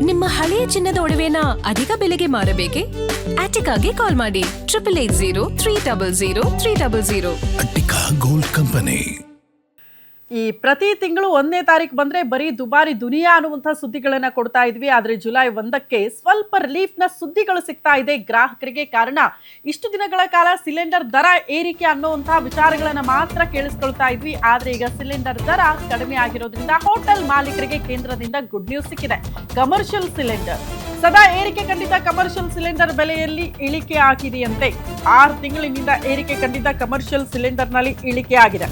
ನಿಮ್ಮ ಹಳೆಯ ಚಿನ್ನದ ಒಡವೆನ ಅಧಿಕ ಬೆಲೆಗೆ ಮಾರಬೇಕೆ? ಆಟಿಕಾಗೆ ಕಾಲ್ ಮಾಡಿ 8880 ಅಟ್ಟಿಕಾ ಗೋಲ್ಡ್ ಕಂಪನಿ. ಈ ಪ್ರತಿ ತಿಂಗಳು 1ನೇ ತಾರೀಕು ಬಂದ್ರೆ ಬರೀ ದುಬಾರಿ ದುನಿಯಾ ಅನ್ನುವಂಥ ಸುದ್ದಿಗಳನ್ನ ಕೊಡ್ತಾ ಇದ್ವಿ. ಆದ್ರೆ ಜುಲೈ 1ಕ್ಕೆ ಸ್ವಲ್ಪ ರಿಲೀಫ್ನ ಸುದ್ದಿಗಳು ಸಿಗ್ತಾ ಇದೆ ಗ್ರಾಹಕರಿಗೆ. ಕಾರಣ ಇಷ್ಟು ದಿನಗಳ ಕಾಲ ಸಿಲಿಂಡರ್ ದರ ಏರಿಕೆ ಅನ್ನುವಂಥ ವಿಚಾರಗಳನ್ನ ಮಾತ್ರ ಕೇಳಿಸ್ಕೊಳ್ತಾ ಇದ್ವಿ. ಆದ್ರೆ ಈಗ ಸಿಲಿಂಡರ್ ದರ ಕಡಿಮೆ ಆಗಿರೋದ್ರಿಂದ ಹೋಟೆಲ್ ಮಾಲೀಕರಿಗೆ ಕೇಂದ್ರದಿಂದ ಗುಡ್ ನ್ಯೂಸ್ ಸಿಕ್ಕಿದೆ. ಕಮರ್ಷಿಯಲ್ ಸಿಲಿಂಡರ್ ಸದಾ ಏರಿಕೆ ಕಂಡಿದ್ದ ಕಮರ್ಷಿಯಲ್ ಸಿಲಿಂಡರ್ ಬೆಲೆಯಲ್ಲಿ ಇಳಿಕೆ ಆಗಿದೆಯಂತೆ. 6 ತಿಂಗಳಿನಿಂದ ಏರಿಕೆ ಕಂಡಿದ್ದ ಕಮರ್ಷಿಯಲ್ ಸಿಲಿಂಡರ್ನಲ್ಲಿ ಇಳಿಕೆ ಆಗಿದೆ.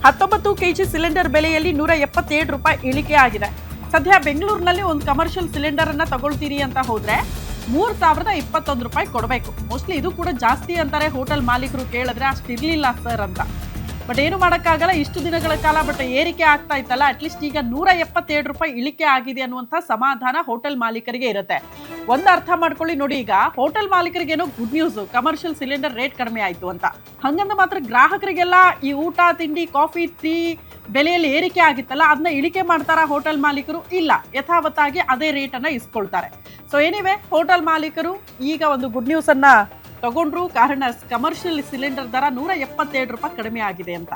19 ಕೆಜಿ ಸಿಲಿಂಡರ್ ಬೆಲೆಯಲ್ಲಿ 177 ರೂಪಾಯಿ ಇಳಿಕೆ ಆಗಿದೆ. ಸದ್ಯ ಬೆಂಗಳೂರಿನಲ್ಲಿ ಒಂದು ಕಮರ್ಷಿಯಲ್ ಸಿಲಿಂಡರ್ ಅನ್ನ ತಗೊಳ್ತೀರಿ ಅಂತ ಹೋದ್ರೆ 3021 ರೂಪಾಯಿ ಕೊಡಬೇಕು. ಮೋಸ್ಟ್ಲಿ ಇದು ಕೂಡ ಜಾಸ್ತಿ ಅಂತಾರೆ ಹೋಟೆಲ್ ಮಾಲೀಕರು. ಕೇಳಿದ್ರೆ ಅಷ್ಟಿರ್ಲಿಲ್ಲ ಸರ್ ಅಂತ. ಬಟ್ ಏನು ಮಾಡೋಕ್ಕಾಗಲ್ಲ, ಇಷ್ಟು ದಿನಗಳ ಕಾಲ ಬಟ್ ಏರಿಕೆ ಆಗ್ತಾ ಇತ್ತಲ್ಲ, ಅಟ್ಲೀಸ್ಟ್ ಈಗ 177 ರೂಪಾಯಿ ಇಳಿಕೆ ಆಗಿದೆ ಅನ್ನುವಂಥ ಸಮಾಧಾನ ಹೋಟೆಲ್ ಮಾಲೀಕರಿಗೆ ಇರುತ್ತೆ. ಒಂದು ಅರ್ಥ ಮಾಡ್ಕೊಳ್ಳಿ ನೋಡಿ, ಈಗ ಹೋಟೆಲ್ ಮಾಲೀಕರಿಗೆ ಏನೋ good news, commercial cylinder rate ಕಡಿಮೆ ಆಯ್ತು ಅಂತ. ಹಂಗಂದ ಮಾತ್ರ ಗ್ರಾಹಕರಿಗೆಲ್ಲ ಈ ಊಟ ತಿಂಡಿ ಕಾಫಿ ಟೀ ಬೆಲೆಯಲ್ಲಿ ಏರಿಕೆ ಆಗಿತ್ತಲ್ಲ ಅದನ್ನ ಇಳಿಕೆ ಮಾಡ್ತಾರ ಹೋಟೆಲ್ ಮಾಲೀಕರು? ಇಲ್ಲ, ಯಥಾವತ್ತಾಗಿ ಅದೇ ರೇಟನ್ನು ಇಸ್ಕೊಳ್ತಾರೆ. ಸೊ ಎನಿವೆ, ಹೋಟೆಲ್ ಮಾಲೀಕರು ಈಗ ಒಂದು ಗುಡ್ ನ್ಯೂಸ್ ಅನ್ನ ತಗೊಂಡ್ರು. ಕಾರಣ ಕಮರ್ಷಿಯಲ್ ಸಿಲಿಂಡರ್ ದರ 177 ರೂಪಾಯಿ ಕಡಿಮೆ ಆಗಿದೆ ಅಂತ.